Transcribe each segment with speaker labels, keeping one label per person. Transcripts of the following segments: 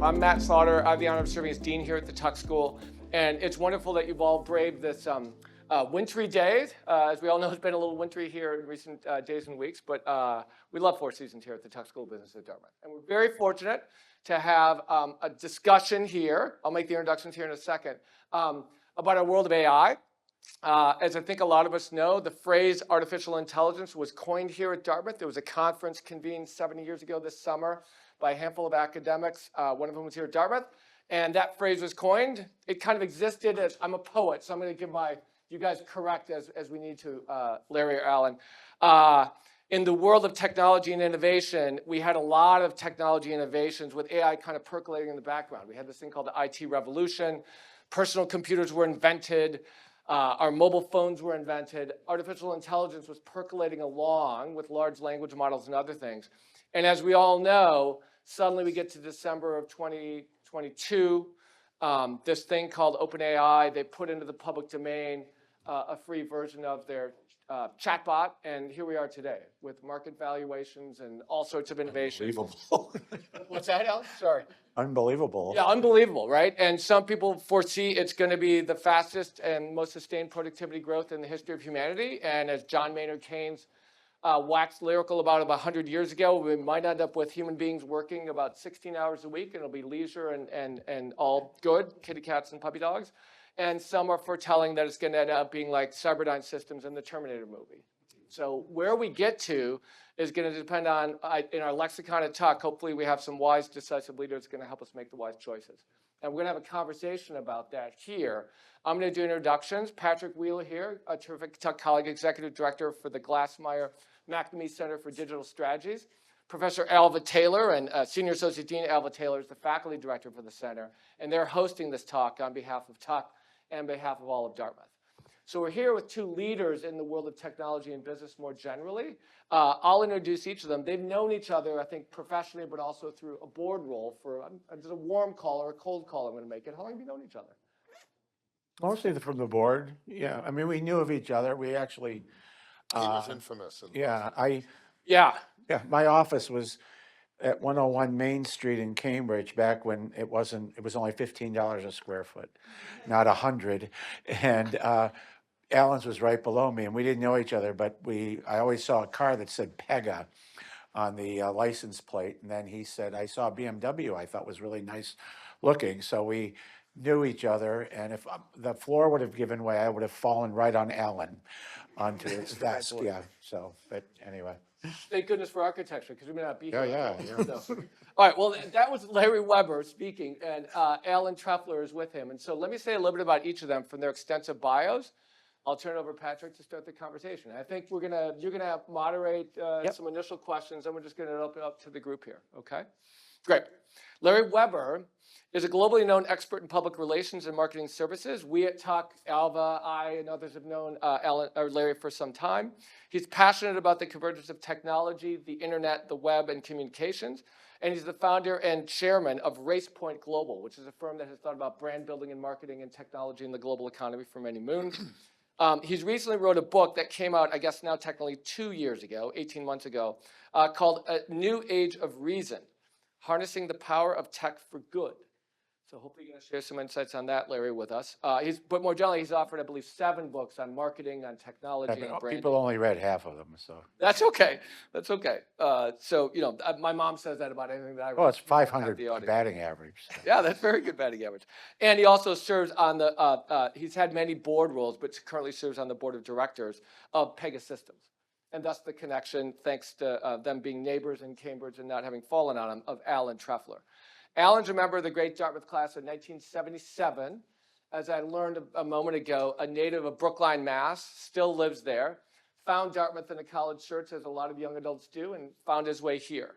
Speaker 1: I'm Matt Slaughter. I have the honor of serving as dean here at the Tuck School, and it's wonderful that you've all braved this wintry day. As we all know, it's been a little wintry here in recent days and weeks, but we love four seasons here at the Tuck School of Business at Dartmouth. And we're very fortunate to have a discussion here. I'll make the introductions here in a second, about our world of AI. As I think a lot of us know, the phrase artificial intelligence was coined here at Dartmouth. There was a conference convened 70 years ago this summer by a handful of academics. One of them was here at Dartmouth. And that phrase was coined. It kind of existed as, I'm a poet, so I'm going to give you guys correct as we need to, Larry or Alan. In the world of technology and innovation, we had a lot of technology innovations with AI kind of percolating in the background. We had this thing called the IT revolution. Personal computers were invented. Our mobile phones were invented. Artificial intelligence was percolating along with large language models and other things. And as we all know, suddenly we get to December of 2022, this thing called OpenAI, they put into the public domain a free version of their Chatbot, and here we are today with market valuations and all sorts of innovations.
Speaker 2: Unbelievable.
Speaker 1: What's that, Alan? Sorry.
Speaker 2: Unbelievable.
Speaker 1: Yeah, unbelievable, right? And some people foresee it's going to be the fastest and most sustained productivity growth in the history of humanity. And as John Maynard Keynes waxed lyrical about 100 years ago, we might end up with human beings working about 16 hours a week, and it'll be leisure and all good, kitty cats and puppy dogs. And some are foretelling that it's going to end up being like Cyberdyne Systems in the Terminator movie. So where we get to is going to depend on, in our lexicon at Tuck, hopefully we have some wise, decisive leaders going to help us make the wise choices. And we're going to have a conversation about that here. I'm going to do introductions. Patrick Wheeler here, a terrific Tuck colleague, Executive Director for the Glassmeyer McNamee Center for Digital Strategies. Professor Alva Taylor and Senior Associate Dean Alva Taylor is the Faculty Director for the Center. And they're hosting this talk on behalf of Tuck and on behalf of all of Dartmouth. So we're here with two leaders in the world of technology and business more generally. I'll introduce each of them. They've known each other, I think, professionally, but also through a board role for a warm call or a cold call I'm going to make it. How long have you known each other?
Speaker 2: Mostly from the board. Yeah, I mean, we knew of each other. We actually.
Speaker 3: He was infamous.
Speaker 2: Yeah, my office was at 101 Main Street in Cambridge back when it was only $15 a square foot, not 100. And Alan's was right below me, and we didn't know each other, but I always saw a car that said Pega on the license plate. And then he said, I saw a BMW I thought was really nice looking. So we knew each other. And if the floor would have given way, I would have fallen right on Alan onto his desk. Yeah. So, but anyway.
Speaker 1: Thank goodness for architecture, because we may not be here.
Speaker 2: Yeah.
Speaker 1: So. All right, well, that was Larry Weber speaking, and Alan Trefler is with him. And so let me say a little bit about each of them from their extensive bios. I'll turn it over to Patrick to start the conversation. I think you're gonna moderate some initial questions, and we're just gonna open up to the group here, okay? Great. Larry Weber is a globally known expert in public relations and marketing services. We at Tuck, Alva, I, and others have known Larry for some time. He's passionate about the convergence of technology, the internet, the web, and communications. And he's the founder and chairman of RacePoint Global, which is a firm that has thought about brand building and marketing and technology in the global economy for many moons. He's recently wrote a book that came out, I guess now technically 2 years ago, 18 months ago, called A New Age of Reason, Harnessing the Power of Tech for Good. So hopefully you're going to share some insights on that, Larry, with us. But more generally, he's offered, I believe, 7 books on marketing, on technology, and branding.
Speaker 2: People only read half of them, so.
Speaker 1: That's okay. That's okay. So, my mom says that about anything that I read.
Speaker 2: Oh, it's 500 batting average. So.
Speaker 1: Yeah, that's very good batting average. And he also serves on he's had many board roles, but currently serves on the board of directors of Pega Systems. And thus the connection, thanks to them being neighbors in Cambridge and not having fallen on him, of Alan Trefler. Alan's a member of the great Dartmouth class of 1977. As I learned a moment ago, a native of Brookline, Mass, still lives there, found Dartmouth in a college search, as a lot of young adults do, and found his way here.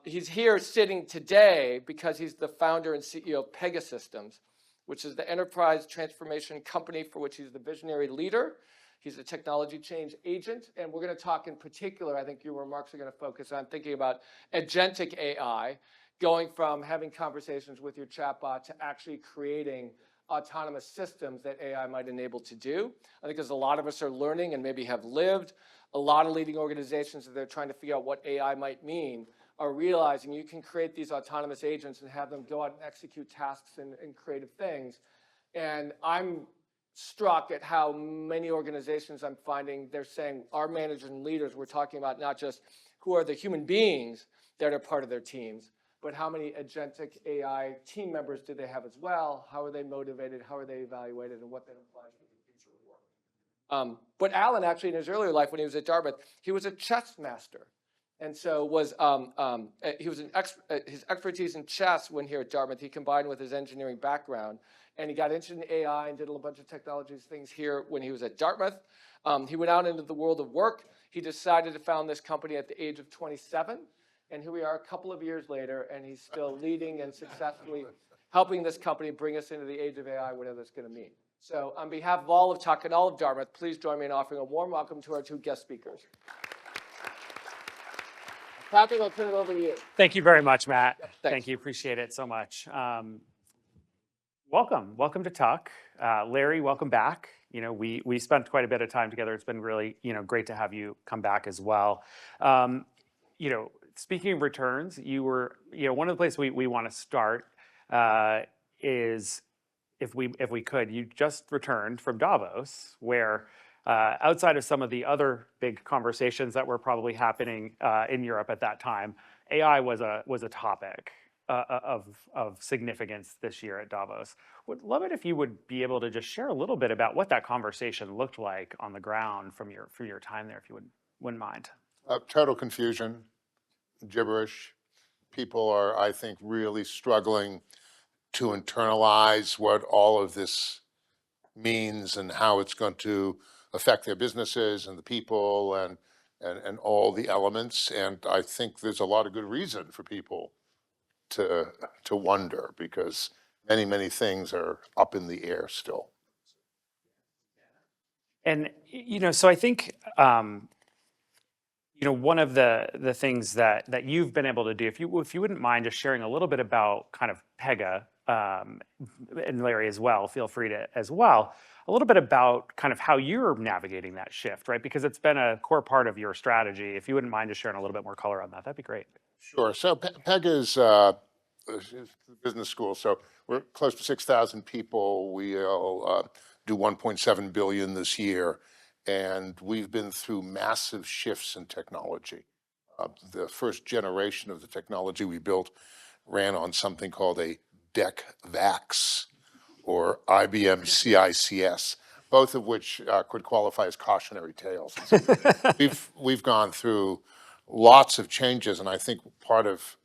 Speaker 1: He's here sitting today because he's the founder and CEO of Pega Systems, which is the enterprise transformation company for which he's the visionary leader. He's a technology change agent, and we're going to talk in particular, I think your remarks are going to focus on thinking about Agentic AI, going from having conversations with your chatbot to actually creating autonomous systems that AI might enable to do. I think as a lot of us are learning and maybe have lived, a lot of leading organizations that they're trying to figure out what AI might mean are realizing you can create these autonomous agents and have them go out and execute tasks and creative things. And I'm struck at how many organizations I'm finding they're saying our managers and leaders, we're talking about not just who are the human beings that are part of their teams, but how many agentic AI team members do they have as well? How are they motivated? How are they evaluated? And what that implies for the future of work. But Alan, actually, in his earlier life, when he was at Dartmouth, he was a chess master. And so he was his expertise in chess when here at Dartmouth, he combined with his engineering background. And he got interested in AI and did a bunch of technologies things here when he was at Dartmouth. He went out into the world of work. He decided to found this company at the age of 27. And here we are a couple of years later, and he's still leading and successfully helping this company bring us into the age of AI, whatever that's going to mean. So on behalf of all of Tuck and all of Dartmouth, please join me in offering a warm welcome to our two guest speakers. Patrick, I'll turn it over to you.
Speaker 4: Thank you very much, Matt.
Speaker 1: Thanks.
Speaker 4: Thank you. Appreciate it so much. Welcome to Tuck. Larry, welcome back. You know, we spent quite a bit of time together. It's been really, great to have you come back as well. Speaking of returns, you were, one of the places we want to start is if we could, you just returned from Davos, where outside of some of the other big conversations that were probably happening in Europe at that time, AI was a topic of significance this year at Davos. Would love it if you would be able to just share a little bit about what that conversation looked like on the ground from your time there, if you wouldn't mind.
Speaker 3: Total confusion, gibberish. People are, I think, really struggling to internalize what all of this means and how it's going to affect their businesses and the people and all the elements. And I think there's a lot of good reason for people to wonder, because many things are up in the air still.
Speaker 4: And so I think one of the things that you've been able to do, if you wouldn't mind just sharing a little bit about kind of Pega, and Larry as well, feel free to as well, a little bit about kind of how you're navigating that shift, right? Because it's been a core part of your strategy. If you wouldn't mind just sharing a little bit more color on that, that'd be great.
Speaker 3: Sure. So Pega is a business school. So we're close to 6,000 people. We'll do 1.7 billion this year. And we've been through massive shifts in technology. The first generation of the technology we built ran on something called a DEC VAX or IBM CICS, both of which could qualify as cautionary tales. So we've gone through lots of changes, and I think part of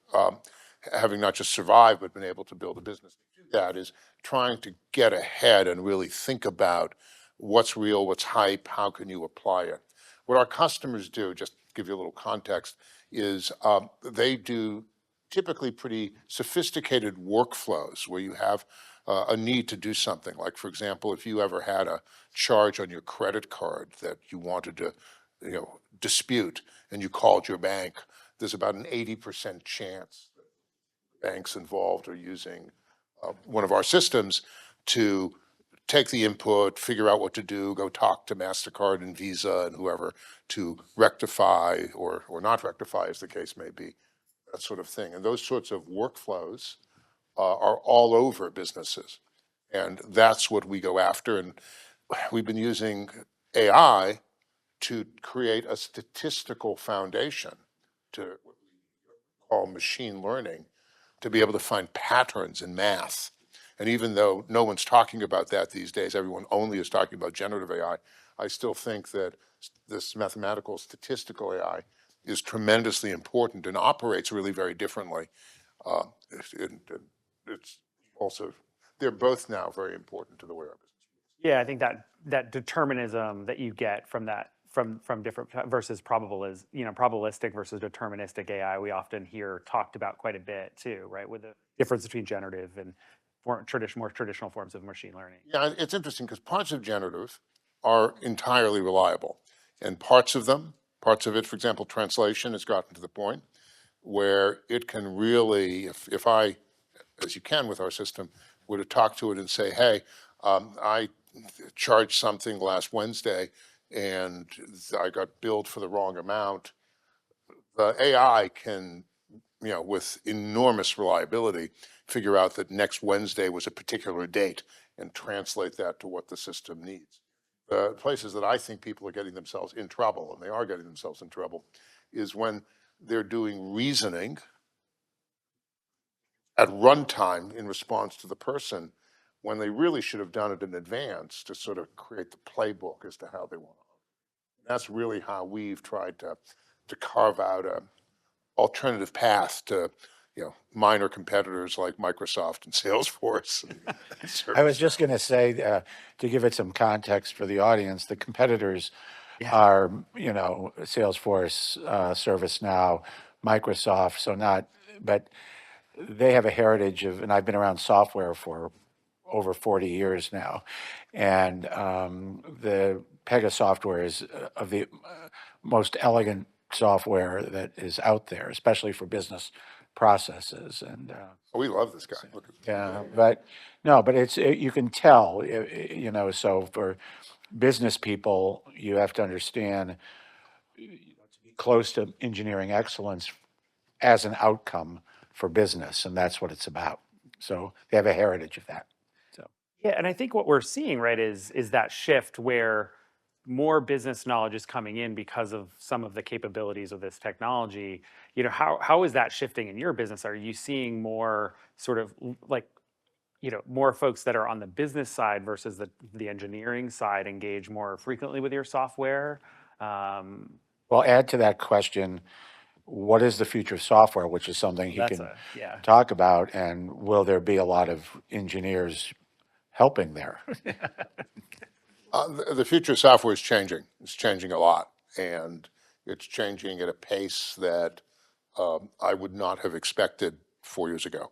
Speaker 3: having not just survived but been able to build a business to do that is trying to get ahead and really think about what's real, what's hype, how can you apply it. What our customers do, just to give you a little context, is they do typically pretty sophisticated workflows where you have a need to do something. Like, for example, if you ever had a charge on your credit card that you wanted to dispute and you called your bank, there's about an 80% chance that banks involved are using one of our systems to take the input, figure out what to do, go talk to MasterCard and Visa and whoever to rectify or not rectify, as the case may be, that sort of thing. And those sorts of workflows are all over businesses. And that's what we go after. And we've been using AI to create a statistical foundation, to what we call machine learning, to be able to find patterns in math. And even though no one's talking about that these days, everyone only is talking about generative AI, I still think that this mathematical statistical AI is tremendously important and operates really very differently. It's also, they're both now very important to the way our business works.
Speaker 4: Yeah, I think that determinism that you get from that from different versus probabilistic versus deterministic AI, we often hear talked about quite a bit too, right? With the difference between generative and more traditional forms of machine learning.
Speaker 3: Yeah, it's interesting because parts of generative are entirely reliable, and parts of it, for example, translation has gotten to the point where it can really, if I, as you can with our system, were to talk to it and say, hey, I charged something last Wednesday and I got billed for the wrong amount, the AI can with enormous reliability, figure out that next Wednesday was a particular date and translate that to what the system needs. The places that I think people are getting themselves in trouble, and they are getting themselves in trouble, is when they're doing reasoning at runtime in response to the person, when they really should have done it in advance to sort of create the playbook as to how they want to. That's really how we've tried to carve out a alternative path to minor competitors like Microsoft and Salesforce.
Speaker 2: I was just going to say, to give it some context for the audience, the competitors are, Salesforce, ServiceNow, Microsoft. But they have a heritage of, and I've been around software for over 40 years now, and the Pega software is of the most elegant software that is out there, especially for business processes. And
Speaker 3: we love this guy. Look at
Speaker 2: yeah, but it's you can tell, so for business people, you have to understand to be close to engineering excellence as an outcome for business, and that's what it's about. So they have a heritage of that. So
Speaker 4: Yeah, and I think what we're seeing, right, is that shift where more business knowledge is coming in because of some of the capabilities of this technology. How is that shifting in your business? Are you seeing more sort of like, more folks that are on the business side versus the engineering side engage more frequently with your software?
Speaker 2: Well, add to that question, what is the future of software, which is something he can
Speaker 4: Yeah.
Speaker 2: talk about, and will there be a lot of engineers helping there?
Speaker 3: the future of software is changing. It's changing a lot, and it's changing at a pace that I would not have expected 4 years ago.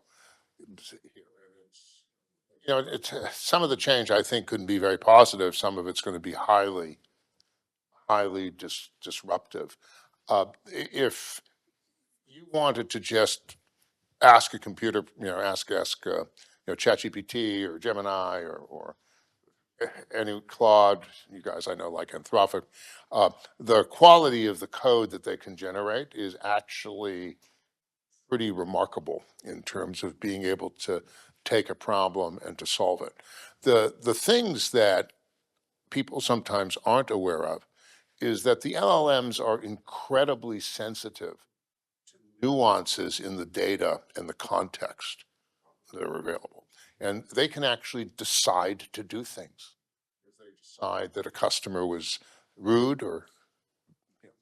Speaker 3: Some of the change I think could be very positive. Some of it's going to be highly disruptive. If you wanted to just ask a computer, ask ChatGPT or Gemini or any Claude, you guys I know like Anthropic, the quality of the code that they can generate is actually pretty remarkable in terms of being able to take a problem and to solve it. The things that people sometimes aren't aware of is that the LLMs are incredibly sensitive to nuances in the data and the context that are available. And they can actually decide to do things. If they decide that a customer was rude or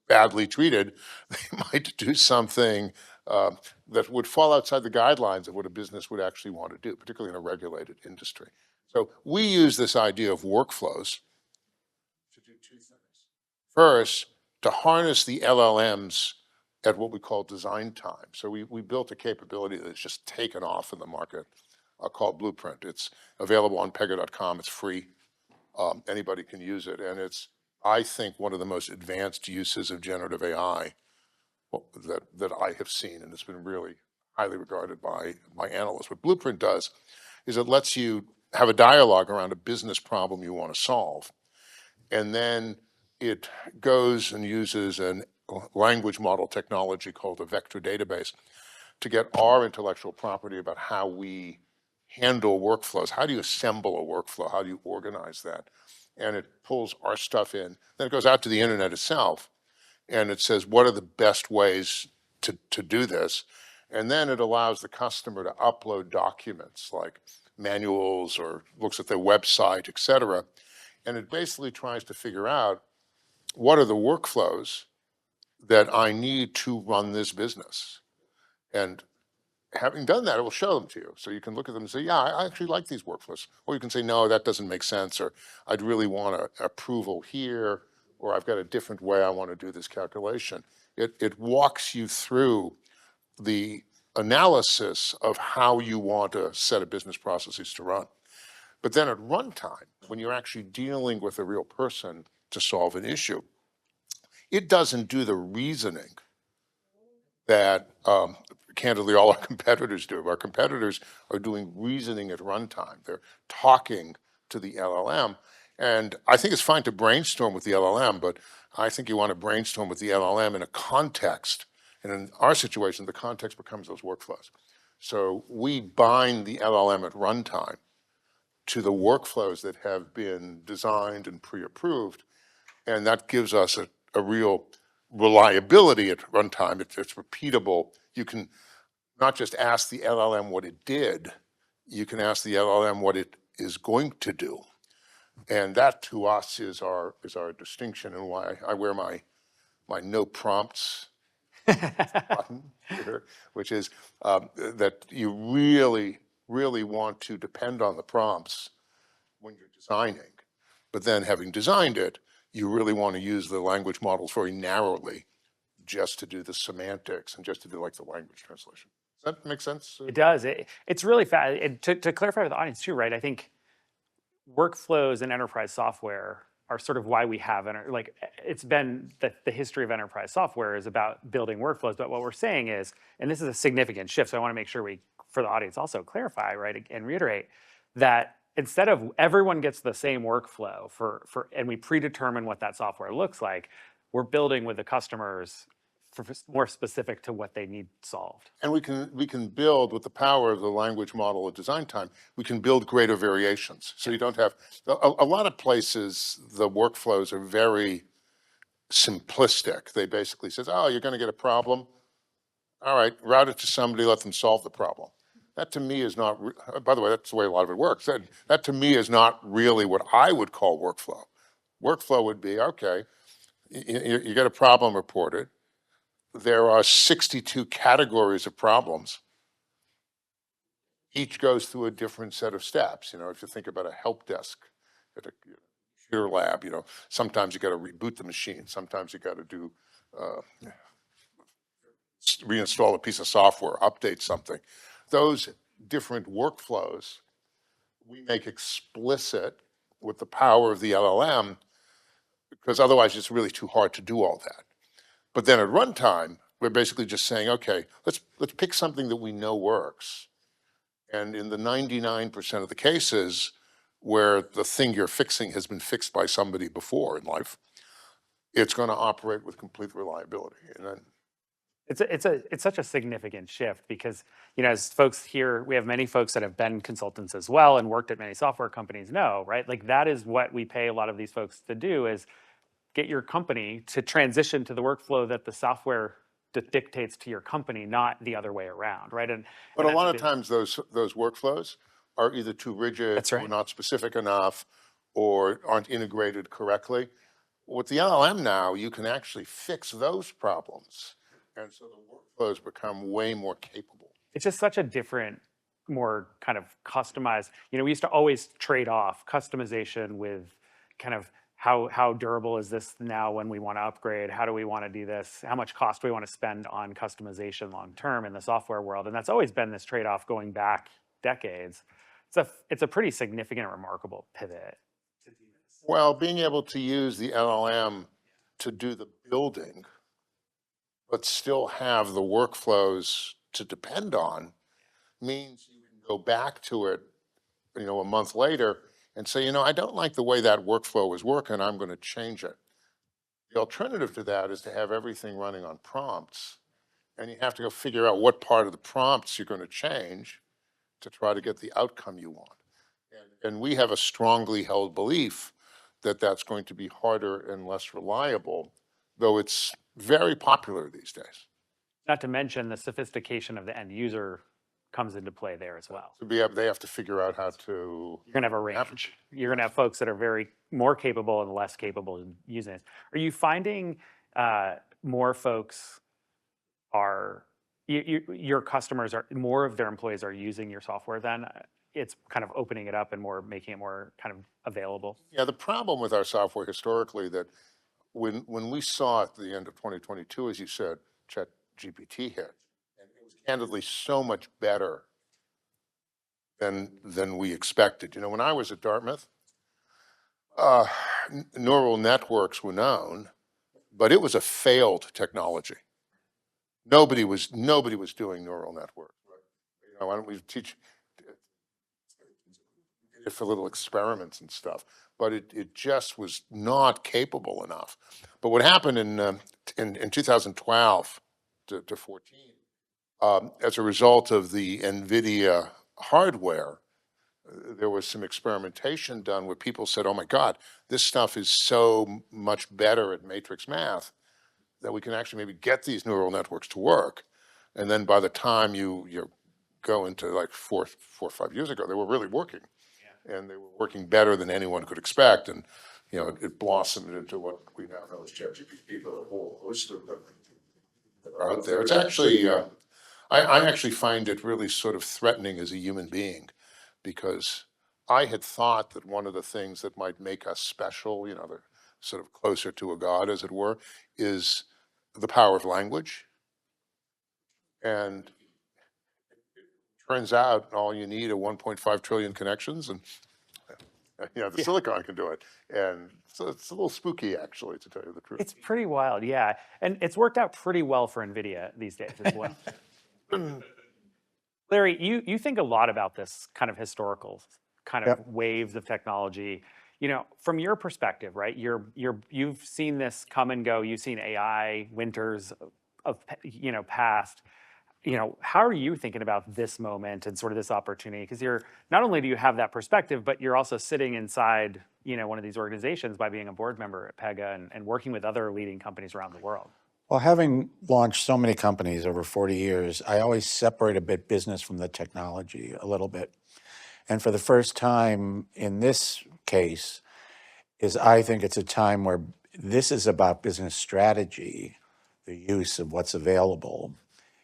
Speaker 3: badly treated, they might do something that would fall outside the guidelines of what a business would actually want to do, particularly in a regulated industry. So we use this idea of workflows to do two things. First, to harness the LLMs at what we call design time. So we built a capability that's just taken off in the market called Blueprint. It's available on Pega.com. It's free. Anybody can use it. And it's, I think, one of the most advanced uses of generative AI that I have seen, and it's been really highly regarded by analysts. What Blueprint does is it lets you have a dialogue around a business problem you want to solve, and then it goes and uses a language model technology called a vector database to get our intellectual property about how we handle workflows. How do you assemble a workflow? How do you organize that? And it pulls our stuff in. Then it goes out to the internet itself, and it says, what are the best ways to do this? And then it allows the customer to upload documents like manuals or looks at their website, et cetera. And it basically tries to figure out what are the workflows that I need to run this business. And having done that, it will show them to you. So you can look at them and say, yeah, I actually like these workflows. Or you can say, no, that doesn't make sense, or I'd really want an approval here, or I've got a different way I want to do this calculation. It walks you through the analysis of how you want a set of business processes to run. But then at runtime, when you're actually dealing with a real person to solve an issue, it doesn't do the reasoning that candidly all our competitors do. Our competitors are doing reasoning at runtime. They're talking to the LLM. And I think it's fine to brainstorm with the LLM, but I think you want to brainstorm with the LLM in a context And in our situation, the context becomes those workflows. So we bind the LLM at runtime to the workflows that have been designed and pre-approved, and that gives us a real reliability at runtime. It's repeatable. You can not just ask the LLM what it did, you can ask the LLM what it is going to do. And that to us is our distinction, and why I wear my no prompts button here, which is that you really want to depend on the prompts when you're designing. But then having designed it, you really want to use the language models very narrowly just to do the semantics and just to do like the language translation. Does that make sense?
Speaker 4: It does. It's really fast. To clarify for the audience too, right? I think workflows in enterprise software are sort of why we have, like, it's been the history of enterprise software is about building workflows. But what we're saying is, and this is a significant shift, so I want to make sure we, for the audience, also clarify, right, and reiterate that instead of everyone gets the same workflow and we predetermine what that software looks like, we're building with the customers for more specific to what they need solved.
Speaker 3: And we can build with the power of the language model at design time, we can build greater variations. So you don't have, a lot of places, the workflows are very simplistic. They basically says, oh, you're going to get a problem. All right, route it to somebody, let them solve the problem. That to me is not, by the way, that's the way a lot of it works. That to me is not really what I would call workflow. Workflow would be, okay, you get a problem reported. There are 62 categories of problems. Each goes through a different set of steps. You know, if you think about a help desk at a computer lab, you know, sometimes you got to reboot the machine. Sometimes you got to do, reinstall a piece of software, update something. Those different workflows we make explicit with the power of the LLM, because otherwise it's really too hard to do all that. But then at runtime, we're basically just saying, okay, let's pick something that we know works. And in the 99% of the cases where the thing you're fixing has been fixed by somebody before in life, it's going to operate with complete reliability. And then
Speaker 4: It's such a significant shift because, you know, as folks here, we have many folks that have been consultants as well and worked at many software companies know, right? Like that is what we pay a lot of these folks to do, is get your company to transition to the workflow that the software dictates to your company, not the other way around, right?
Speaker 3: But a lot of times those workflows are either too rigid,
Speaker 4: That's right,
Speaker 3: or not specific enough, or aren't integrated correctly. With the LLM now, you can actually fix those problems. And so the workflows become way more capable.
Speaker 4: it's just such a different, more kind of customized, you know, we used to always trade off customization with kind of how durable is this now when we want to upgrade? How do we want to do this? How much cost do we want to spend on customization long term in the software world? And that's always been this trade-off going back decades. It's a pretty significant, remarkable pivot to do this.
Speaker 3: Well, being able to use the LLM to do the building, but still have the workflows to depend on, means you can go back to it, you know, a month later and say, you know, I don't like the way that workflow was working, I'm going to change it. The alternative to that is to have everything running on prompts, and you have to go figure out what part of the prompts you're going to change to try to get the outcome you want. And we have a strongly held belief that that's going to be harder and less reliable, though it's very popular these days.
Speaker 4: Not to mention the sophistication of the end user comes into play there as well.
Speaker 3: They have to figure out how to.
Speaker 4: You're going to have a range. You're going to have folks that are very more capable and less capable in using it. Are you finding more folks are, your customers are, more of their employees are using your software then? It's kind of opening it up and more, making it more kind of available?
Speaker 3: Yeah, the problem with our software historically, that when we saw at the end of 2022, as you said, ChatGPT hit, and it was candidly so much better than we expected. You know, when I was at Dartmouth, neural networks were known, but it was a failed technology. Nobody was doing neural networks. You know, why don't we teach it for little experiments and stuff? But it just was not capable enough. But what happened in 2012 to 14. As a result of the NVIDIA hardware, there was some experimentation done where people said, oh my God, this stuff is so much better at matrix math that we can actually maybe get these neural networks to work. And then by the time you go into like four or 5 years ago, they were really working. And they were working better than anyone could expect. And, it blossomed into what we now know as ChatGPT, but a whole host of them that are out there. It's actually, I actually find it really sort of threatening as a human being, because I had thought that one of the things that might make us special, the sort of closer to a god, as it were, is the power of language. And turns out all you need are 1.5 trillion connections, and the silicon can do it. And so it's a little spooky, actually, to tell you the truth.
Speaker 4: It's pretty wild, yeah. And it's worked out pretty well for NVIDIA these days as well. Larry, you think a lot about this kind of historical kind of waves of technology. From your perspective, right? You've seen this come and go. You've seen AI winters of past. How are you thinking about this moment and sort of this opportunity? Because not only do you have that perspective, but you're also sitting inside, one of these organizations by being a board member at Pega and working with other leading companies around the world.
Speaker 2: Well, having launched so many companies over 40 years, I always separate a bit business from the technology a little bit. And for the first time in this case, I think it's a time where this is about business strategy, the use of what's available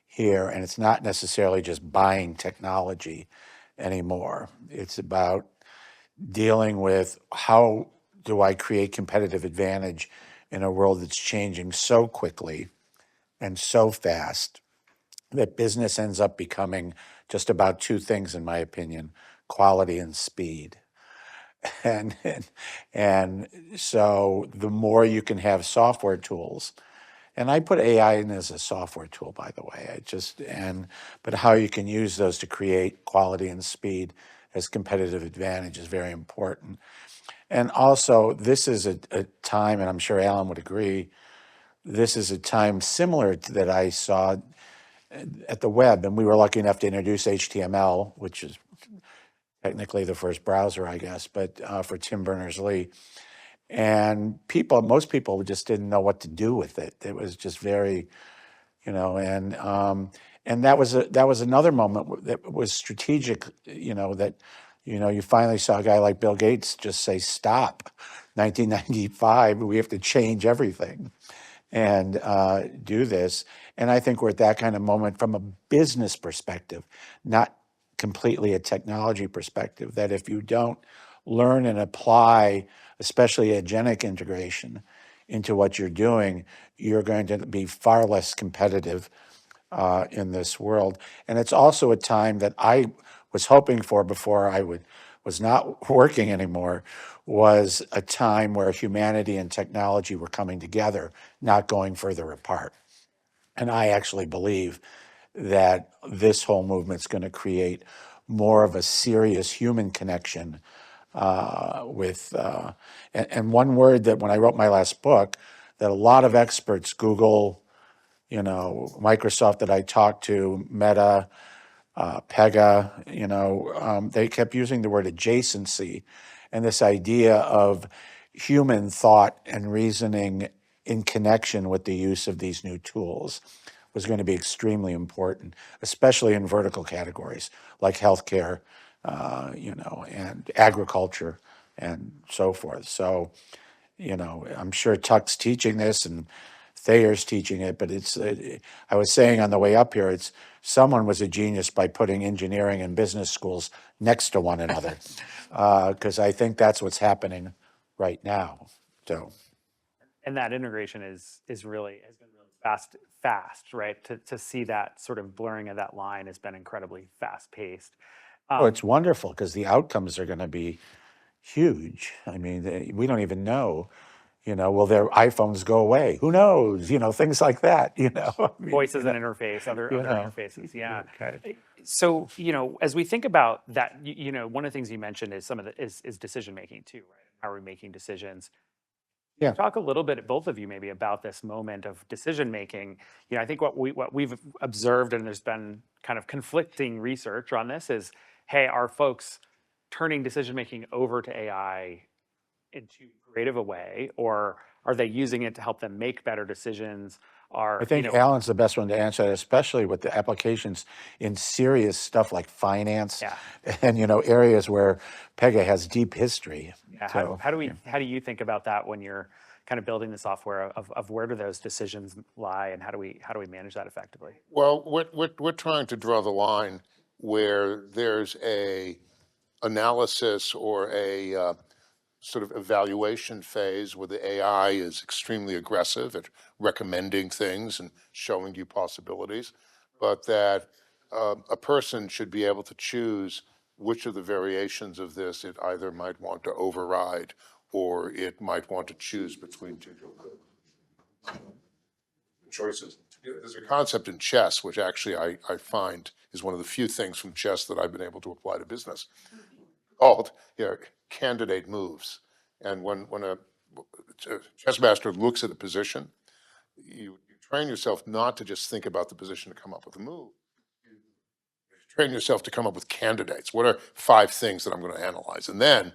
Speaker 2: here, and it's not necessarily just buying technology anymore. It's about dealing with how do I create competitive advantage in a world that's changing so quickly and so fast that business ends up becoming just about two things, in my opinion: quality and speed. And so the more you can have software tools, and I put AI in as a software tool, by the way. But how you can use those to create quality and speed as competitive advantage is very important. And also, this is a time, and I'm sure Alan would agree, this is a time similar to that I saw at the web, and we were lucky enough to introduce HTML, which is technically the first browser, I guess, but for Tim Berners-Lee. And most people just didn't know what to do with it. It was just very, and that was another moment that was strategic, that, you finally saw a guy like Bill Gates just say, stop, 1995, we have to change everything and do this. And I think we're at that kind of moment from a business perspective, not completely a technology perspective, that if you don't learn and apply, especially agentic integration, into what you're doing, you're going to be far less competitive in this world. And it's also a time that I was hoping for before I was not working anymore, was a time where humanity and technology were coming together, not going further apart. And I actually believe that this whole movement's going to create more of a serious human connection and one word that when I wrote my last book, that a lot of experts, Google, Microsoft that I talked to, Meta, Pega, they kept using the word adjacency, and this idea of human thought and reasoning in connection with the use of these new tools was going to be extremely important, especially in vertical categories like healthcare, and agriculture and so forth. So, I'm sure Tuck's teaching this and Thayer's teaching it, but I was saying on the way up here, someone was a genius by putting engineering and business schools next to one another, because I think that's what's happening right now. So.
Speaker 4: And that integration has been really fast, right? To see that sort of blurring of that line has been incredibly fast paced.
Speaker 2: It's wonderful because the outcomes are going to be huge. I mean, we don't even know, will their iPhones go away? Who knows? Things like that,
Speaker 4: Voice as an interface, other interfaces, yeah. Okay. So, as we think about that, one of the things you mentioned is some of is decision making too, right? How are we making decisions?
Speaker 2: Yeah.
Speaker 4: Talk a little bit, both of you, maybe about this moment of decision making. I think what we've observed, and there's been kind of conflicting research on this, is, hey, are folks turning decision making over to AI in too creative a way, or are they using it to help them make better decisions?
Speaker 2: I think Alan's the best one to answer that, especially with the applications in serious stuff like finance
Speaker 4: Yeah.
Speaker 2: and, areas where Pega has deep history.
Speaker 4: Yeah,
Speaker 2: So,
Speaker 4: how do you think about that when you're kind of building the software of where do those decisions lie, and how do we manage that effectively?
Speaker 3: Well, we're trying to draw the line where there's a analysis or a sort of evaluation phase where the AI is extremely aggressive at recommending things and showing you possibilities, but that a person should be able to choose which of the variations of this it either might want to override or it might want to choose between two choices. There's a concept in chess, which actually I find is one of the few things from chess that I've been able to apply to business, called candidate moves. And when a chess master looks at a position, you train yourself not to just think about the position to come up with a move. You train yourself to come up with candidates. What are 5 things that I'm going to analyze? And then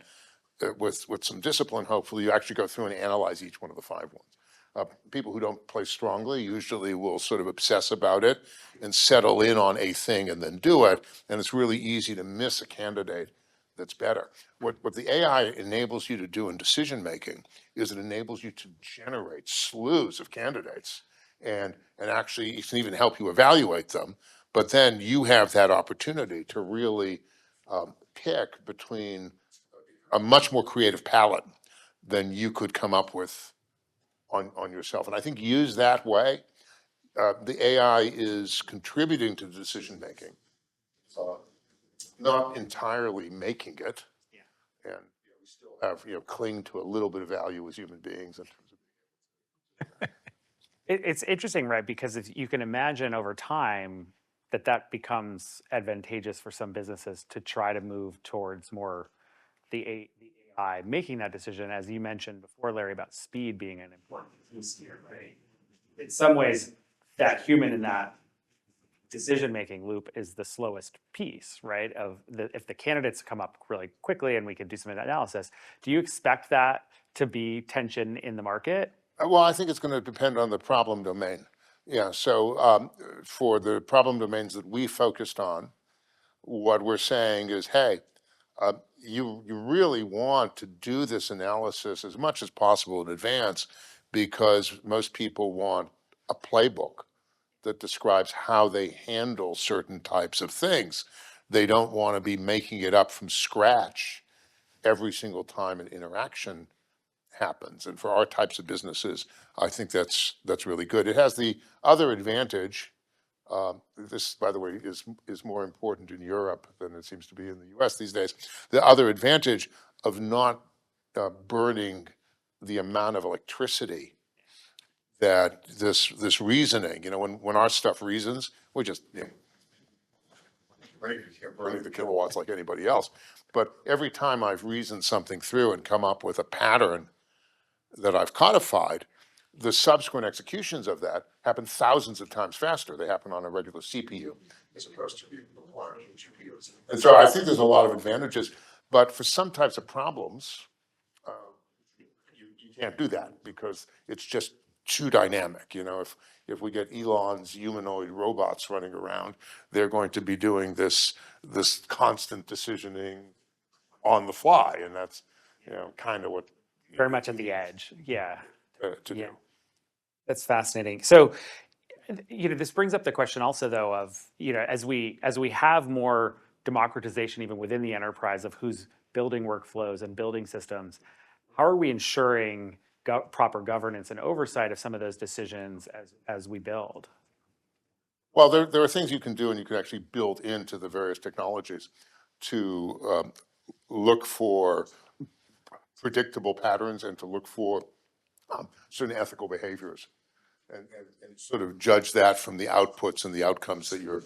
Speaker 3: with some discipline, hopefully, you actually go through and analyze each one of the 5 ones. People who don't play strongly usually will sort of obsess about it and settle in on a thing and then do it. And it's really easy to miss a candidate that's better. What the AI enables you to do in decision making is it enables you to generate slews of candidates, and actually it can even help you evaluate them. But then you have that opportunity to really pick between a much more creative palette than you could come up with on yourself. And I think used that way, the AI is contributing to decision making, not entirely making it. And we still have, cling to a little bit of value as human beings in terms of.
Speaker 4: It's interesting, right? Because if you can imagine over time that becomes advantageous for some businesses to try to move towards more the AI making that decision, as you mentioned before, Larry, about speed being an important piece here, right? In some ways, that human in that decision-making loop is the slowest piece, right? If the candidates come up really quickly and we can do some analysis, do you expect that to be tension in the market?
Speaker 3: Well, I think it's going to depend on the problem domain. Yeah, so for the problem domains that we focused on, what we're saying is, hey, you really want to do this analysis as much as possible in advance, because most people want a playbook that describes how they handle certain types of things. They don't want to be making it up from scratch every single time an interaction happens. And for our types of businesses, I think that's really good. It has the other advantage. This, by the way, is more important in Europe than it seems to be in the U.S. these days. The other advantage of not burning the amount of electricity that this reasoning, when our stuff reasons, we just burning the kilowatts like anybody else. But every time I've reasoned something through and come up with a pattern that I've codified, the subsequent executions of that happen thousands of times faster. They happen on a regular CPU as opposed to GPUs. And so I think there's a lot of advantages. But for some types of problems, you can't do that because it's just too dynamic. If we get Elon's humanoid robots running around, they're going to be doing this constant decisioning on the fly, and that's kind of what
Speaker 4: Very much at the edge. Yeah.
Speaker 3: To do.
Speaker 4: That's fascinating. So, this brings up the question also, though, of as we have more democratization even within the enterprise of who's building workflows and building systems, how are we ensuring proper governance and oversight of some of those decisions as we build?
Speaker 3: Well, there are things you can do, and you can actually build into the various technologies to look for predictable patterns and to look for certain ethical behaviors, and sort of judge that from the outputs and the outcomes that you're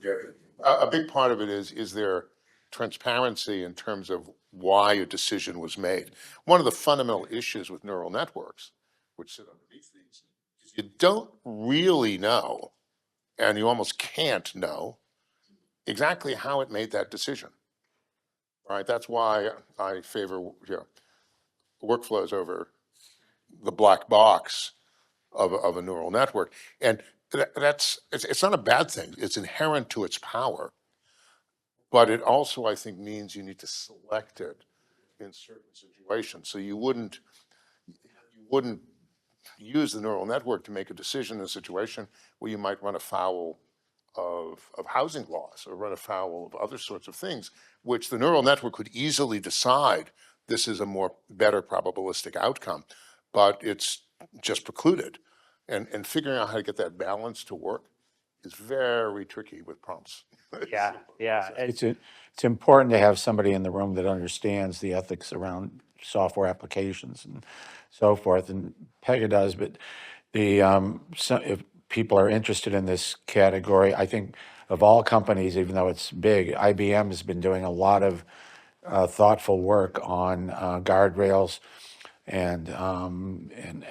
Speaker 3: getting. A big part of it is there transparency in terms of why a decision was made. One of the fundamental issues with neural networks, which sit underneath these, is you don't really know, and you almost can't know, exactly how it made that decision. Right? That's why I favor workflows over the black box of a neural network. And it's not a bad thing. It's inherent to its power. But it also, I think, means you need to select it in certain situations. So you wouldn't use the neural network to make a decision in a situation where you might run afoul of housing laws or run afoul of other sorts of things, which the neural network could easily decide this is a better probabilistic outcome, but it's just precluded. And figuring out how to get that balance to work is very tricky with prompts.
Speaker 4: Yeah, yeah.
Speaker 2: It's important to have somebody in the room that understands the ethics around software applications and so forth, and Pega does, but if people are interested in this category, I think of all companies, even though it's big, IBM has been doing a lot of thoughtful work on guardrails and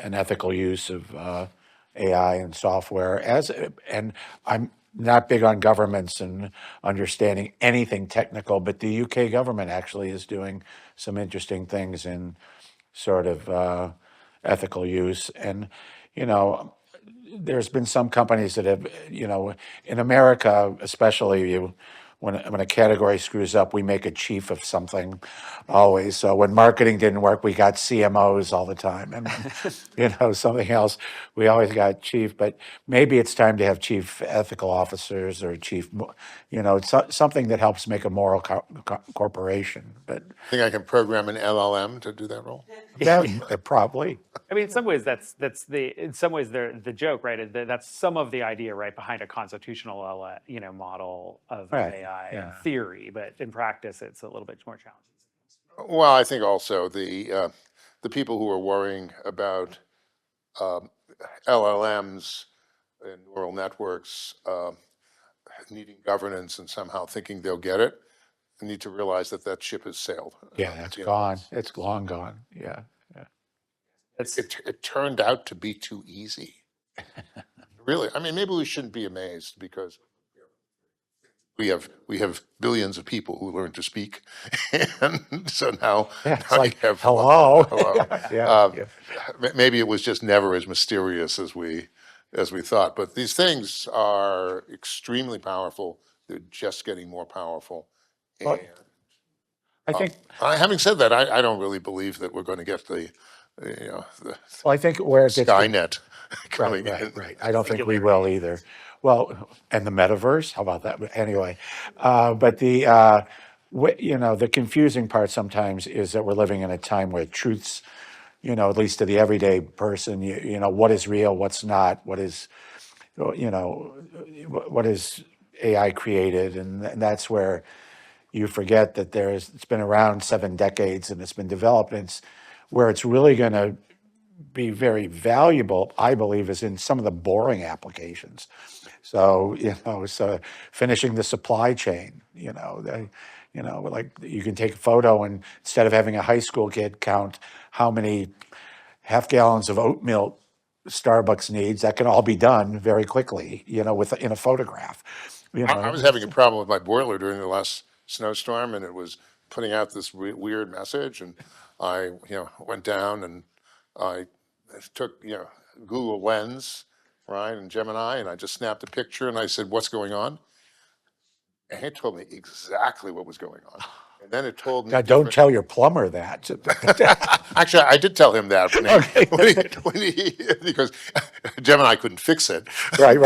Speaker 2: ethical use of AI and software. And I'm not big on governments and understanding anything technical, but the UK government actually is doing some interesting things in sort of ethical use. And, you know, there's been some companies that have, in America, especially when a category screws up, we make a chief of something always. So when marketing didn't work, we got CMOs all the time. And when, something else, we always got chief. But maybe it's time to have chief ethical officers or chief, it's something that helps make a moral corporation. But
Speaker 3: I think I can program an LLM to do that role.
Speaker 2: yeah, probably.
Speaker 4: I mean, in some ways, the joke, right? Is that's some of the idea, right, behind a constitutional, model of
Speaker 2: Right,
Speaker 4: AI
Speaker 2: yeah.
Speaker 4: in theory, but in practice, it's a little bit more challenging.
Speaker 3: Well, I think also the people who are worrying about LLMs and neural networks needing governance and somehow thinking they'll get it need to realize that ship has sailed.
Speaker 2: Yeah, that's gone. It's long gone. Yeah.
Speaker 3: It turned out to be too easy. Really, I mean, maybe we shouldn't be amazed because we have billions of people who learn to speak, and so now,
Speaker 2: It's
Speaker 3: now you
Speaker 2: like,
Speaker 3: have
Speaker 2: hello.
Speaker 3: hello.
Speaker 2: Yeah.
Speaker 3: Maybe it was just never as mysterious as we thought. But these things are extremely powerful. They're just getting more powerful.
Speaker 2: Well,
Speaker 3: And
Speaker 2: I think,
Speaker 3: having said that, I don't really believe that we're going to get the
Speaker 2: I think where it gets
Speaker 3: Skynet coming in.
Speaker 2: right. I don't think we will either. Well, and the metaverse, how about that? But anyway, but the confusing part sometimes is that we're living in a time where truths, at least to the everyday person, what is real, what's not, what is AI created, and that's where you forget that it's been around 7 decades and it's been developed, and where it's really going to be very valuable, I believe, is in some of the boring applications. So, so finishing the supply chain, like you can take a photo and instead of having a high school kid count how many half gallons of oat milk Starbucks needs, that can all be done very quickly, in a photograph.
Speaker 3: I was having a problem with my boiler during the last snowstorm, and it was putting out this weird message, and I went down and I took Google Lens, right, and Gemini, and I just snapped a picture and I said, "What's going on?" And it told me exactly what was going on. And then it told me.
Speaker 2: God, don't tell your plumber that.
Speaker 3: Actually, I did tell him that because Gemini couldn't fix it.
Speaker 2: Right.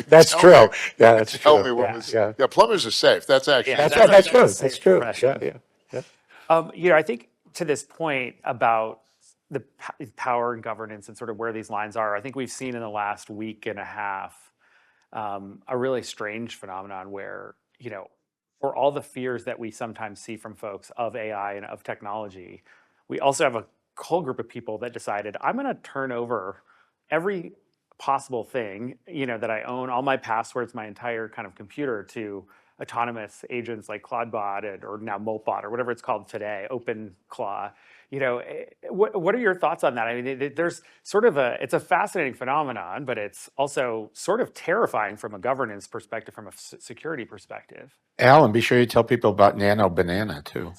Speaker 2: That's true. Yeah, that's true.
Speaker 3: Tell me what was. Yeah, plumbers are safe. That's actually.
Speaker 4: Yeah,
Speaker 2: That's true. That's true.
Speaker 4: I think to this point about the power and governance and sort of where these lines are, I think we've seen in the last week and a half a really strange phenomenon where, for all the fears that we sometimes see from folks of AI and of technology, we also have a whole group of people that decided, I'm going to turn over every possible thing, that I own, all my passwords, my entire kind of computer to autonomous agents like Chatbot or now Moltbot or whatever it's called today, OpenClaw. What are your thoughts on that? I mean, there's sort of it's a fascinating phenomenon, but it's also sort of terrifying from a governance perspective, from a security perspective.
Speaker 2: Alan, be sure you tell people about Nano Banana too.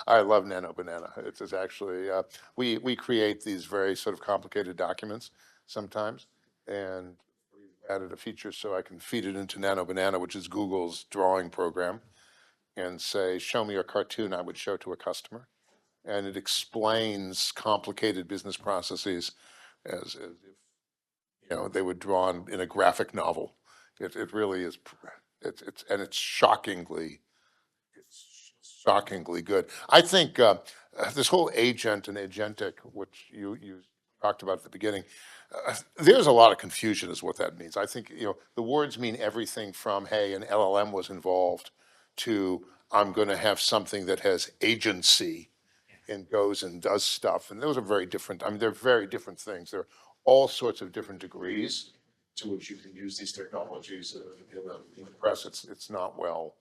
Speaker 3: I love Nano Banana. It's actually, we create these very sort of complicated documents sometimes, and we've added a feature so I can feed it into Nano Banana, which is Google's drawing program, and say, show me a cartoon I would show to a customer. And it explains complicated business processes as if they were drawn in a graphic novel. It really is, it's shockingly good. I think this whole agent and agentic, which you talked about at the beginning, there's a lot of confusion is what that means. I think, the words mean everything from, hey, an LLM was involved, to I'm going to have something that has agency and goes and does stuff. And those are very different. I mean, they're very different things. There are all sorts of different degrees to which you can use these technologies in the press. It's not well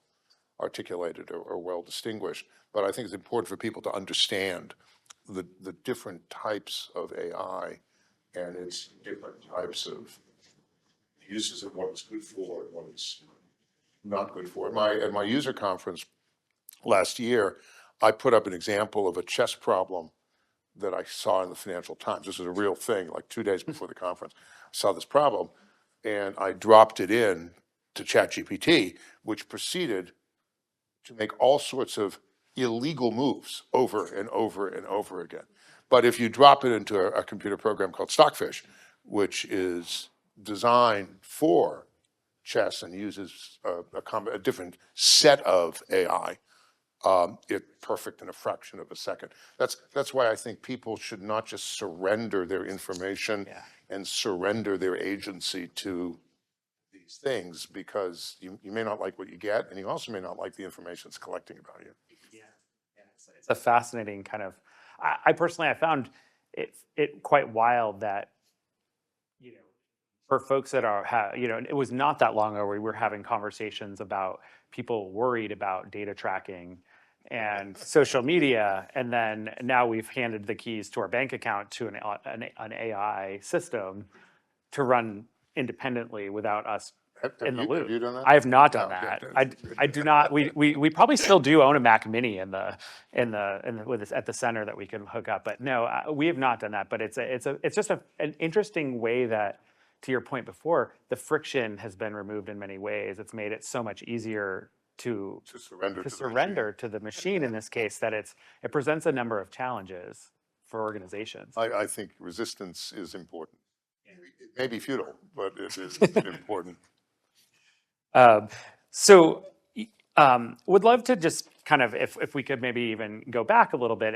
Speaker 3: articulated or well distinguished, but I think it's important for people to understand the different types of AI and its different types of uses and what it's good for and what it's not good for. At my user conference last year, I put up an example of a chess problem that I saw in the Financial Times. This is a real thing, like 2 days before the conference. I saw this problem, and I dropped it in to ChatGPT, which proceeded to make all sorts of illegal moves over and over and over again. But if you drop it into a computer program called Stockfish, which is designed for chess and uses a different set of AI, it's perfect in a fraction of a second. That's why I think people should not just surrender their information and surrender their agency to these things, because you may not like what you get, and you also may not like the information it's collecting about you.
Speaker 4: It's a fascinating kind of. I personally, I found it quite wild that, for folks that are, it was not that long ago we were having conversations about people worried about data tracking and social media, and then now we've handed the keys to our bank account to an AI system to run independently without us in the loop.
Speaker 3: Have you done that?
Speaker 4: I have not done
Speaker 3: No,
Speaker 4: that.
Speaker 3: yeah.
Speaker 4: I do not. We probably still do own a Mac Mini at the center that we can hook up, but no, we have not done that. But it's just an interesting way that, to your point before, the friction has been removed in many ways. It's made it so much easier to surrender to the machine in this case, that it presents a number of challenges for organizations.
Speaker 3: I think resistance is important. It may be futile, but it is important.
Speaker 4: Would love to just kind of, if we could maybe even go back a little bit,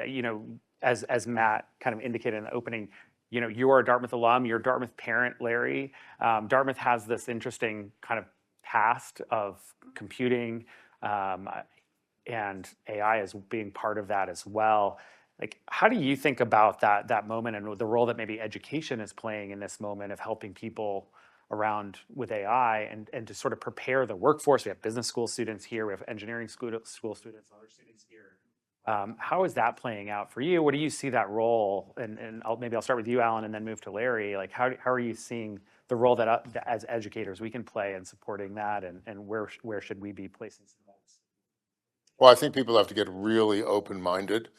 Speaker 4: as Matt kind of indicated in the opening, you're a Dartmouth alum, you're a Dartmouth parent, Larry. Dartmouth has this interesting kind of past of computing, and AI as being part of that as well. Like, how do you think about that moment and the role that maybe education is playing in this moment of helping people around with AI and to sort of prepare the workforce? We have business school students here, we have engineering school students, other students here. How is that playing out for you? What do you see that role? And I'll start with you, Alan, and then move to Larry. Like, how are you seeing the role that as educators we can play in supporting that, and where should we be placing some bets?
Speaker 3: Well, I think people have to get really open-minded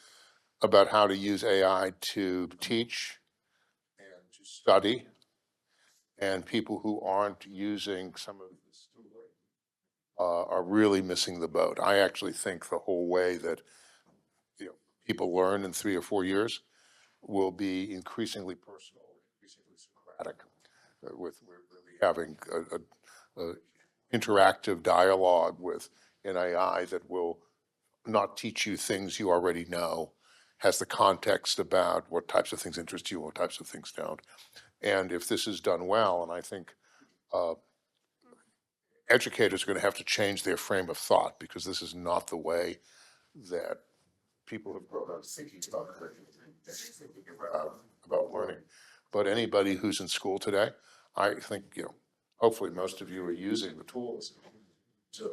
Speaker 3: about how to use AI to teach and to study. And people who aren't using some of this tooling are really missing the boat. I actually think the whole way that people learn in 3 or 4 years will be increasingly personal, increasingly Socratic, with really having a interactive dialogue with an AI that will not teach you things you already know, has the context about what types of things interest you and what types of things don't. And if this is done well, and I think educators are going to have to change their frame of thought, because this is not the way that people have grown up thinking about learning. But anybody who's in school today, I think, hopefully most of you are using the tools to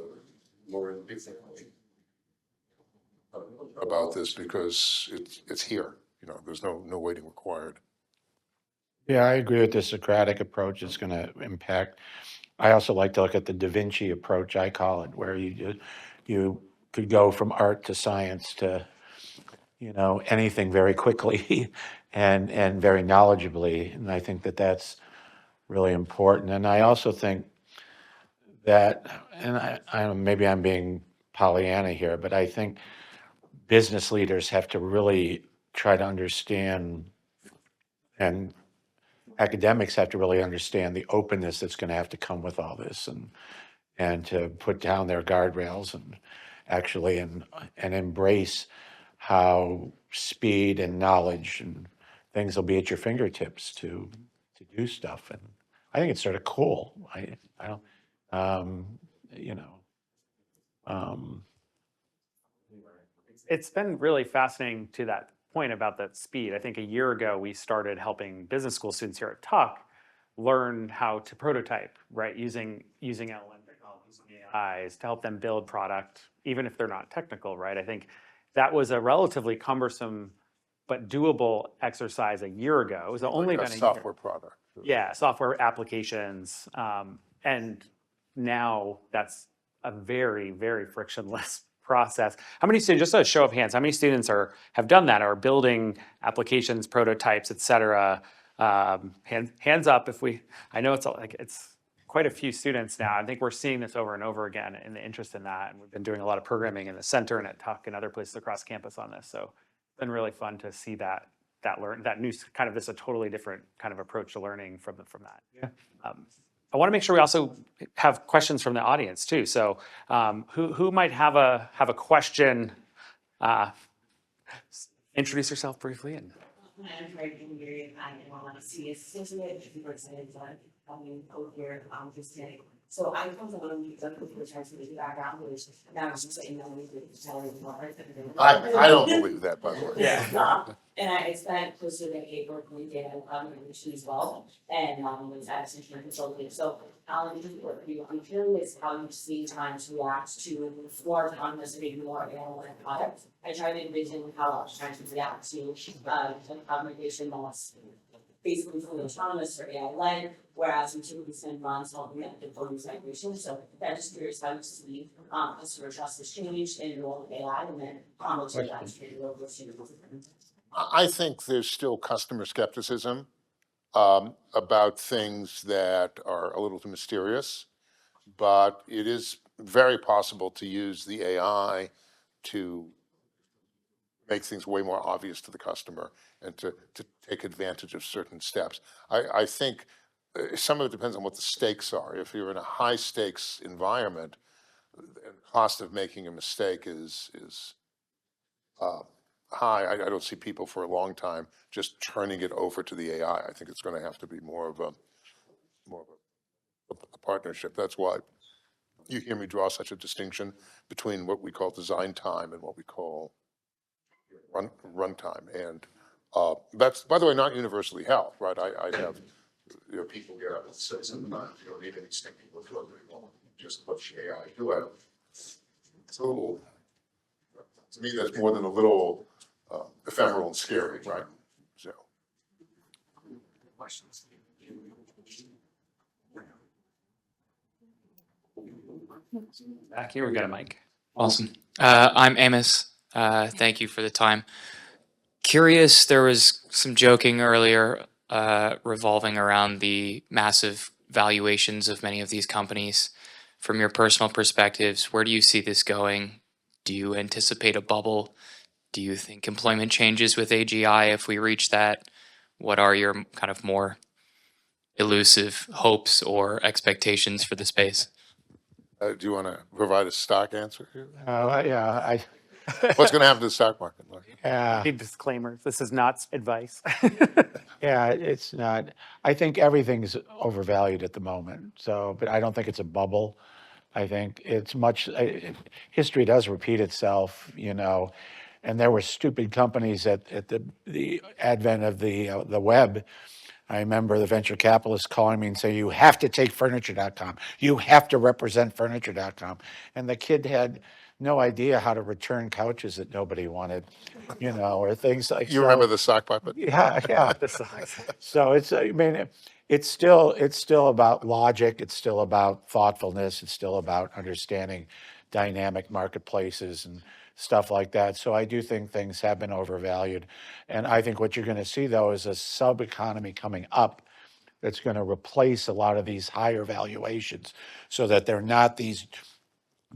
Speaker 3: learn about this, because it's here. There's no waiting required.
Speaker 2: Yeah, I agree with the Socratic approach. It's going to impact. I also like to look at the Da Vinci approach, I call it, where you could go from art to science to, anything very quickly and very knowledgeably. And I think that that's really important. And I also think that, and maybe I'm being Pollyanna here, but I think business leaders have to really try to understand, and academics have to really understand the openness that's going to have to come with all this, and to put down their guardrails and actually and embrace how speed and knowledge and things will be at your fingertips to do stuff. And I think it's sort of cool. I don't, you know, um,
Speaker 4: It's been really fascinating to that point about that speed. I think a year ago, we started helping business school students here at Tuck learn how to prototype, right? Using LLM technologies and AIs to help them build product, even if they're not technical, right? I think that was a relatively cumbersome but doable exercise a year ago. It was only been a
Speaker 3: software product.
Speaker 4: Yeah, software applications. And now that's a very, very frictionless process. How many students, just a show of hands, how many students have done that, or building applications, prototypes, et cetera? Hands up if I know it's quite a few students now. I think we're seeing this over and over again in the interest in that. And we've been doing a lot of programming in the center and at Tuck and other places across campus on this. So it's been really fun to see that new kind of this a totally different kind of approach to learning from that.
Speaker 2: Yeah.
Speaker 4: I want to make sure we also have questions from the audience too. So who might have a question? Introduce yourself briefly. And
Speaker 5: I'm very familiar. I want to see associate excited coming over here this day. So I come from a computer science background, which now is just saying that we did telling more.
Speaker 3: I don't believe that, by the way.
Speaker 4: Yeah.
Speaker 5: And I spent close to a decade working in data innovation as well, and was at Central Consulting. So what I'm curious how you see times react to more autonomous, maybe more analytic products. I try to envision how I was trying to react to the communication that's basically fully autonomous or AI-led, whereas we typically spend months helping them to full migration. So I'm just curious how you see customer trust has changed in the role of AI, and then how much of that's really over to.
Speaker 3: I think there's still customer skepticism about things that are a little too mysterious, but it is very possible to use the AI to make things way more obvious to the customer and to take advantage of certain steps. I think some of it depends on what the stakes are. If you're in a high stakes environment, the cost of making a mistake is high. I don't see people for a long time just turning it over to the AI. I think it's going to have to be more of a partnership. That's why you hear me draw such a distinction between what we call design time and what we call runtime. And that's, by the way, not universally held, right? I have people get up and say sometimes you don't need any stink people do it anymore. Just let the AI do it. It's a little, to me, that's more than a little ephemeral and scary, right? So.
Speaker 1: Questions?
Speaker 4: Back here, we got a mic.
Speaker 6: Awesome. I'm Amos. Thank you for the time. Curious, there was some joking earlier revolving around the massive valuations of many of these companies. From your personal perspectives, where do you see this going? Do you anticipate a bubble? Do you think employment changes with AGI if we reach that? What are your kind of more elusive hopes or expectations for the space?
Speaker 3: Do you want to provide a stock answer here?
Speaker 2: Yeah,
Speaker 3: What's going to happen to the stock market?
Speaker 2: yeah.
Speaker 4: Big disclaimer, this is not advice.
Speaker 2: Yeah, it's not. I think everything's overvalued at the moment. So, but I don't think it's a bubble. I think it's history does repeat itself, and there were stupid companies at the advent of the web I remember the venture capitalists calling me and saying, you have to take furniture.com. You have to represent furniture.com. And the kid had no idea how to return couches that nobody wanted, or things like
Speaker 3: You remember
Speaker 2: so.
Speaker 3: the sock puppet?
Speaker 2: Yeah, yeah.
Speaker 4: This sucks.
Speaker 2: So I mean, it's still about logic. It's still about thoughtfulness. It's still about understanding dynamic marketplaces and stuff like that. So I do think things have been overvalued. And I think what you're going to see though is a sub economy coming up that's going to replace a lot of these higher valuations so that they're not these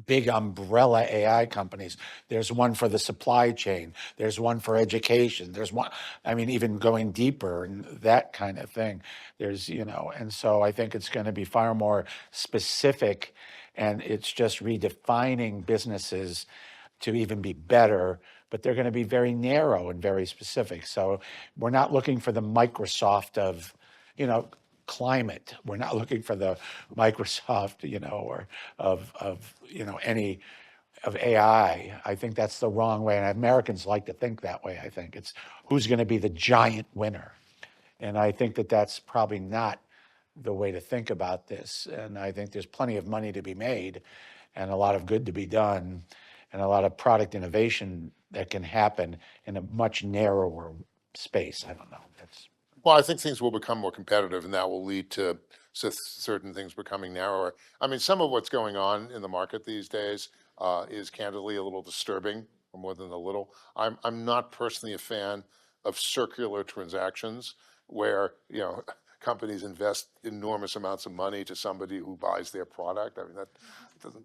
Speaker 2: big umbrella AI companies. There's one for the supply chain. There's one for education. There's one, I mean, even going deeper and that kind of thing. And so I think it's going to be far more specific, and it's just redefining businesses to even be better, but they're going to be very narrow and very specific. So we're not looking for the Microsoft of, climate. We're not looking for the Microsoft, or any of AI. I think that's the wrong way. And Americans like to think that way. I think it's who's going to be the giant winner. And I think that that's probably not the way to think about this. And I think there's plenty of money to be made and a lot of good to be done and a lot of product innovation that can happen in a much narrower space. I don't know.
Speaker 3: Well, I think things will become more competitive, and that will lead to certain things becoming narrower. I mean, some of what's going on in the market these days is candidly a little disturbing, more than a little. I'm not personally a fan of circular transactions where, companies invest enormous amounts of money to somebody who buys their product. I mean, that doesn't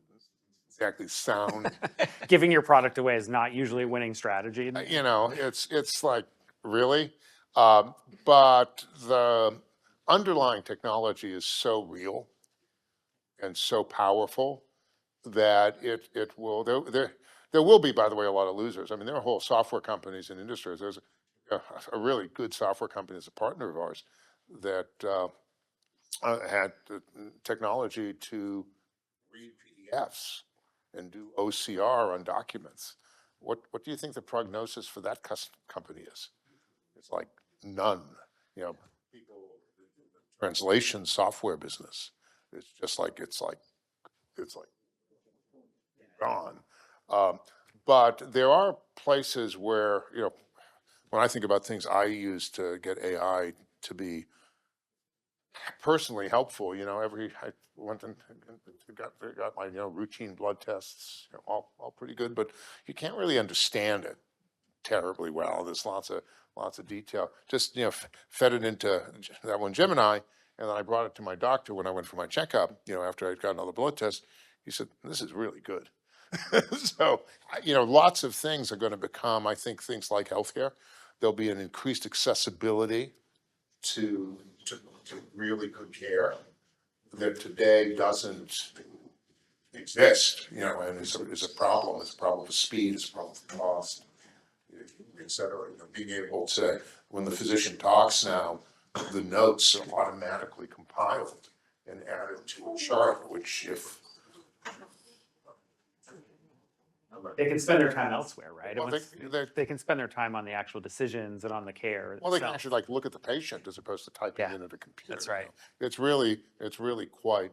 Speaker 3: exactly sound,
Speaker 4: Giving your product away is not usually a winning strategy.
Speaker 3: it's like, really? But the underlying technology is so real and so powerful that it will, there will be, by the way, a lot of losers. I mean, there are whole software companies and industries. There's a really good software company that's a partner of ours that had the technology to read PDFs and do OCR on documents. What do you think the prognosis for that company is? It's like none. People, the translation software business, it's just like it's like gone. But there are places where, when I think about things I use to get AI to be personally helpful, I went and got my, routine blood tests, all pretty good, but you can't really understand it terribly well. There's lots of detail. Just, fed it into that one Gemini, and then I brought it to my doctor when I went for my checkup, after I'd gotten all the blood tests. He said, this is really good. So, lots of things are going to become, I think, things like healthcare. There'll be an increased accessibility to really good care that today doesn't exist, and is a problem. It's a problem of speed, it's a problem of cost, et cetera. Being able to, when the physician talks now, the notes are automatically compiled and added to a chart, which if
Speaker 4: They can spend their time elsewhere, right?
Speaker 3: Well,
Speaker 4: They can spend their time on the actual decisions and on the care.
Speaker 3: well, they can
Speaker 4: itself.
Speaker 3: actually look at the patient as opposed to typing
Speaker 4: Yeah,
Speaker 3: in at a computer.
Speaker 4: that's right.
Speaker 3: It's really quite,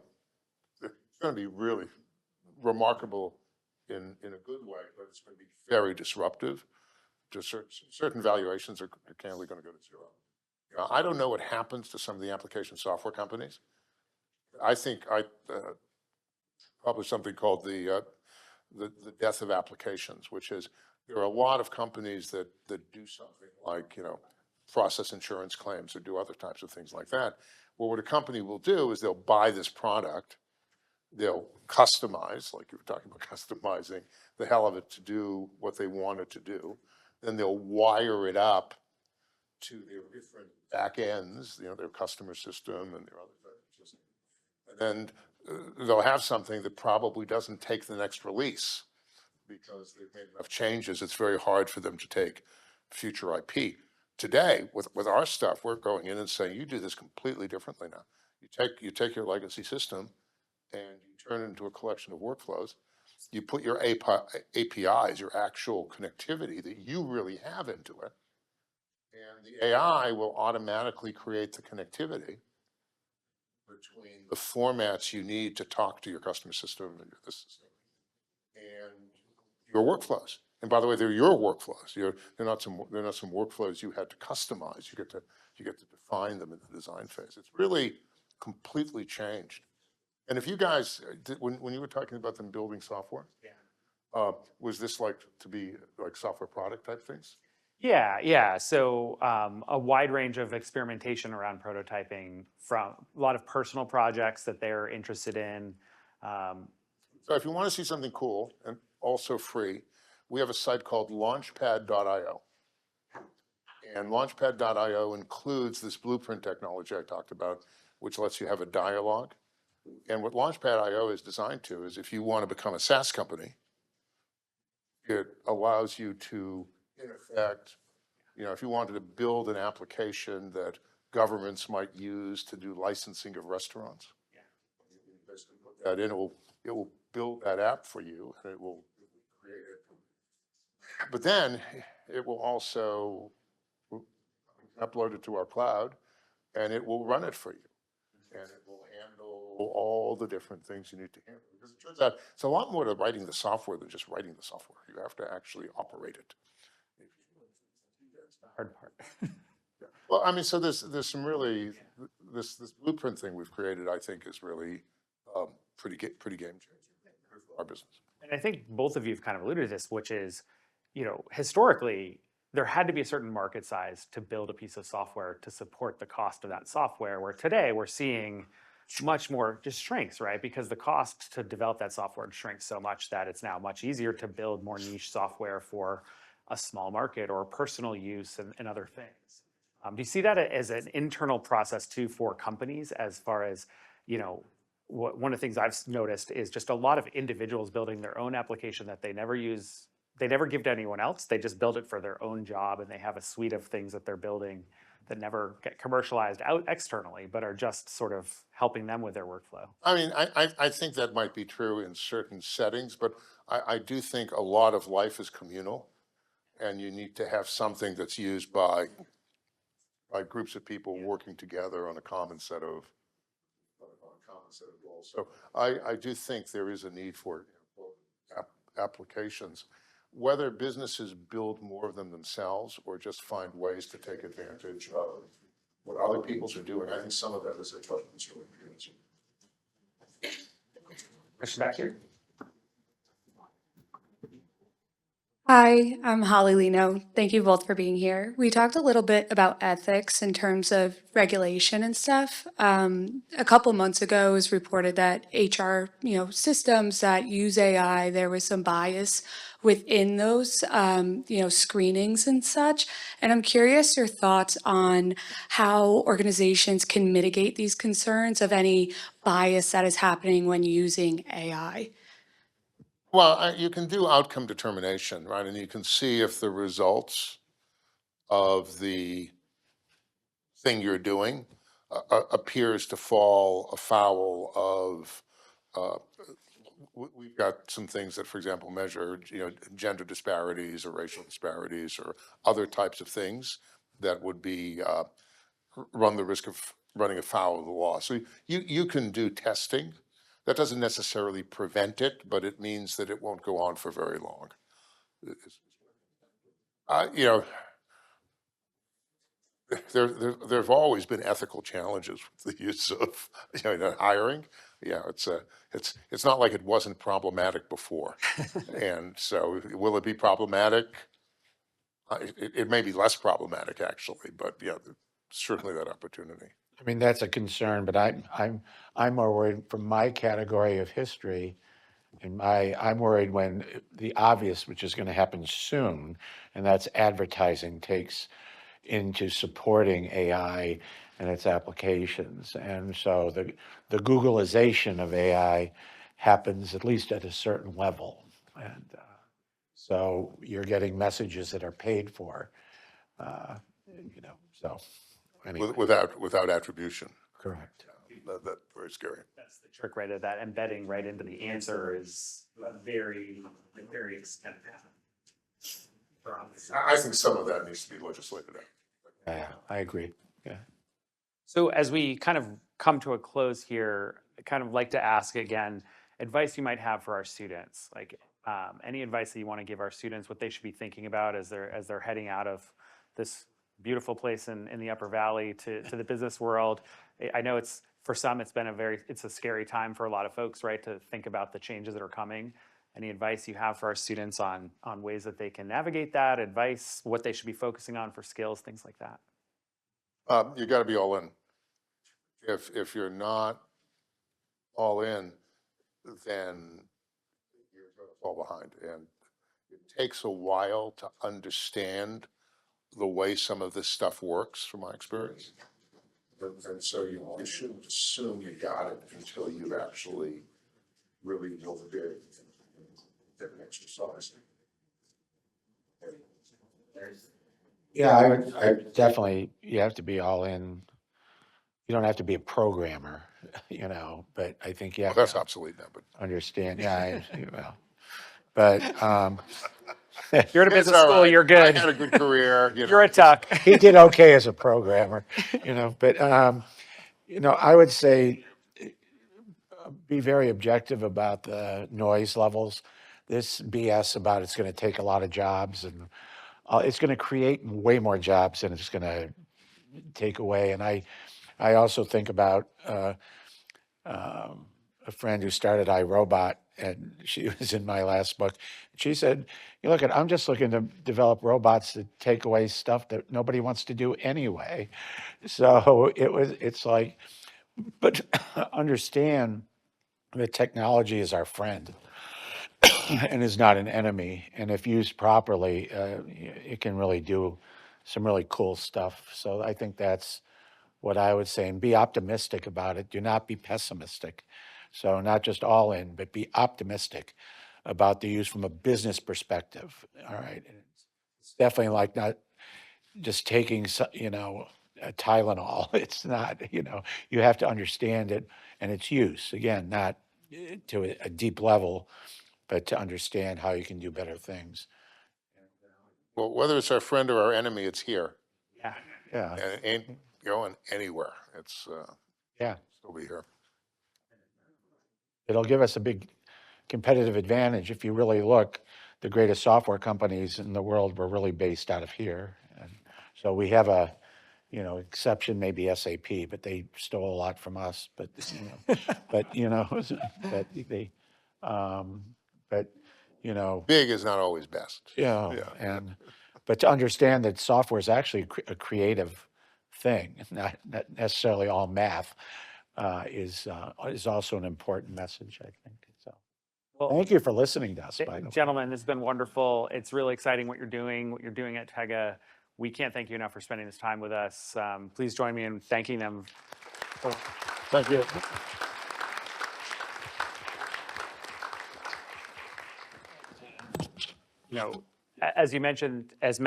Speaker 3: it's going to be really remarkable in a good way, but it's going to be very disruptive. Just certain valuations are candidly going to go to zero. I don't know what happens to some of the application software companies. I think I published something called the death of applications, which is there are a lot of companies that do something like, process insurance claims or do other types of things like that. Well, what a company will do is they'll buy this product, they'll customize, like you were talking about customizing the hell of it to do what they want it to do. Then they'll wire it up to their different back ends, their customer system and their other systems. And then they'll have something that probably doesn't take the next release because they've made enough changes. It's very hard for them to take future IP. Today, with our stuff, we're going in and saying, you do this completely differently now. You take your legacy system and you turn it into a collection of workflows. You put your APIs, your actual connectivity that you really have into it, And the AI will automatically create the connectivity between the formats you need to talk to your customer system and your this system and your workflows. And by the way, they're your workflows. They're not some workflows you had to customize. You get to define them in the design phase. It's really completely changed. And if you guys, when you were talking about them building software, was this like to be like software product type things?
Speaker 4: Yeah. So a wide range of experimentation around prototyping, from a lot of personal projects that they're interested in.
Speaker 3: So if you want to see something cool and also free, we have a site called launchpad.io. And launchpad.io includes this blueprint technology I talked about, which lets you have a dialogue. And what launchpad.io is designed to is if you want to become a SaaS company, it allows you to, in effect, if you wanted to build an application that governments might use to do licensing of restaurants, you basically put that in, it will build that app for you, and it will create it. But then it will also upload it to our cloud, and it will run it for you, and it will handle all the different things you need to handle. Because it turns out it's a lot more to writing the software than just writing the software. You have to actually operate it.
Speaker 4: Hard part.
Speaker 3: Well, I mean, so there's some really, this blueprint thing we've created, I think, is really pretty game changing for our business.
Speaker 4: And I think both of you have kind of alluded to this, which is, historically, there had to be a certain market size to build a piece of software to support the cost of that software, where today we're seeing much more just shrinks, right? Because the cost to develop that software shrinks so much that it's now much easier to build more niche software for a small market or personal use and other things. Do you see that as an internal process too for companies, as far as, one of the things I've noticed is just a lot of individuals building their own application that they never use, they never give to anyone else. They just build it for their own job, and they have a suite of things that they're building that never get commercialized out externally, but are just sort of helping them with their workflow.
Speaker 3: I mean, I think that might be true in certain settings, but I do think a lot of life is communal, and you need to have something that's used by groups of people working together on a common set of goals. So I do think there is a need for applications, whether businesses build more of them themselves or just find ways to take advantage of what other people are doing. I think some of that is a question.
Speaker 4: Question back here.
Speaker 7: Hi, I'm Holly Lino. Thank you both for being here. We talked a little bit about ethics in terms of regulation and stuff. A couple months ago, it was reported that HR, systems that use AI, there was some bias within those, screenings and such. And I'm curious your thoughts on how organizations can mitigate these concerns of any bias that is happening when using AI.
Speaker 3: Well, you can do outcome determination, right? And you can see if the results of the thing you're doing appears to fall afoul of, we've got some things that, for example, measure, gender disparities or racial disparities or other types of things that would be, run the risk of running afoul of the law. So you can do testing. That doesn't necessarily prevent it, but it means that it won't go on for very long. There've always been ethical challenges with the use of hiring. Yeah, it's not like it wasn't problematic before, and so will it be problematic? It may be less problematic actually, but yeah, certainly that opportunity.
Speaker 2: I mean, that's a concern, but I'm more worried from my category of history, and I'm worried when the obvious, which is going to happen soon, and that's advertising takes into supporting AI and its applications. And so the Googleization of AI happens at least at a certain level. And so you're getting messages that are paid for, so anyway.
Speaker 3: Without attribution.
Speaker 2: Correct.
Speaker 3: That's very scary.
Speaker 4: That's the trick, right? That embedding right into the answer is very extended.
Speaker 3: I think some of that needs to be legislated out.
Speaker 2: Yeah, I agree. Yeah.
Speaker 4: So as we kind of come to a close here, I kind of like to ask again, advice you might have for our students, like any advice that you want to give our students, what they should be thinking about as they're heading out of this beautiful place in the Upper Valley to the business world. I know it's for some it's a scary time for a lot of folks, right, to think about the changes that are coming. Any advice you have for our students on ways that they can navigate that, advice, what they should be focusing on for skills, things like that?
Speaker 3: You got to be all in. If you're not all in, then you're going to fall behind. And it takes a while to understand the way some of this stuff works, from my experience. And so you shouldn't assume you got it until you actually really know the big exercise.
Speaker 2: Yeah, I definitely, you have to be all in. You don't have to be a programmer, but I think you
Speaker 3: Well,
Speaker 2: have
Speaker 3: that's
Speaker 2: to
Speaker 3: obsolete now, but
Speaker 2: understand. Yeah, well, but
Speaker 4: You're at a
Speaker 3: it's
Speaker 4: business
Speaker 3: all
Speaker 4: school,
Speaker 3: right.
Speaker 4: you're good.
Speaker 3: I had a good career.
Speaker 4: You're a tuck.
Speaker 2: he did okay as a programmer, but I would say be very objective about the noise levels. This BS about it's going to take a lot of jobs and it's going to create way more jobs than it's going to take away. And I also think about a friend who started iRobot, and she was in my last book. She said, I'm just looking to develop robots that take away stuff that nobody wants to do anyway. So it's like, but understand that technology is our friend and is not an enemy. And if used properly, it can really do some really cool stuff. So I think that's what I would say, and be optimistic about it. Do not be pessimistic. So not just all in, but be optimistic about the use from a business perspective. All right. And it's definitely like not just taking, a Tylenol. It's not, you have to understand it and its use. Again, not to a deep level, but to understand how you can do better things.
Speaker 3: well, whether it's our friend or our enemy, it's here.
Speaker 4: Yeah.
Speaker 2: Yeah.
Speaker 3: And it ain't going anywhere. It's
Speaker 2: Yeah.
Speaker 3: still be here.
Speaker 2: It'll give us a big competitive advantage. If you really look, the greatest software companies in the world were really based out of here. And so we have a, exception, maybe SAP, but they stole a lot from us. But, but they,
Speaker 3: Big is not always best.
Speaker 2: yeah.
Speaker 3: Yeah.
Speaker 2: But to understand that software is actually a creative thing, not necessarily all math, is also an important message, I think. So,
Speaker 4: Well,
Speaker 2: thank you for listening to us, by the way.
Speaker 4: gentlemen, this has been wonderful. It's really exciting what you're doing at Pega. We can't thank you enough for spending this time with us. Please join me in thanking them.
Speaker 2: Thank you.
Speaker 4: As Matt mentioned at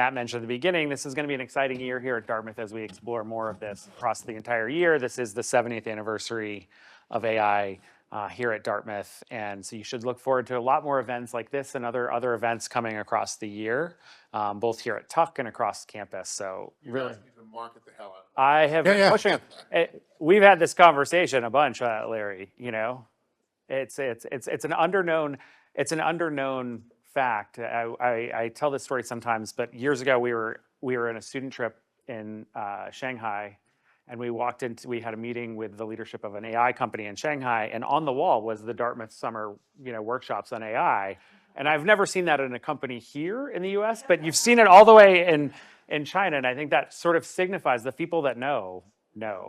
Speaker 4: the beginning, this is going to be an exciting year here at Dartmouth as we explore more of this across the entire year. This is the 70th anniversary of AI here at Dartmouth. And so you should look forward to a lot more events like this and other events coming across the year, both here at Tuck and across campus. So really,
Speaker 3: Market the hell out.
Speaker 4: I have been pushing it. We've had this conversation a bunch, Larry. It's an underknown fact. I tell this story sometimes, but years ago we were in a student trip in Shanghai, and we had a meeting with the leadership of an AI company in Shanghai, and on the wall was the Dartmouth summer workshops on AI. And I've never seen that in a company here in the US, but you've seen it all the way in China, and I think that sort of signifies the people that know,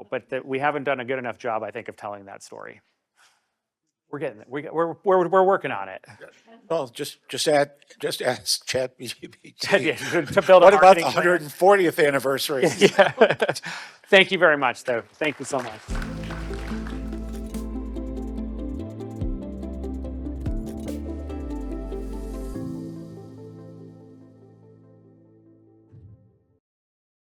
Speaker 4: but that we haven't done a good enough job, I think, of telling that story. We're getting it. We're working on it.
Speaker 2: Well, just ask ChatGPT.
Speaker 4: To build a
Speaker 2: What about the
Speaker 4: marketing plan.
Speaker 2: 140th anniversary?
Speaker 4: Yeah. Thank you very much, though. Thank you so much.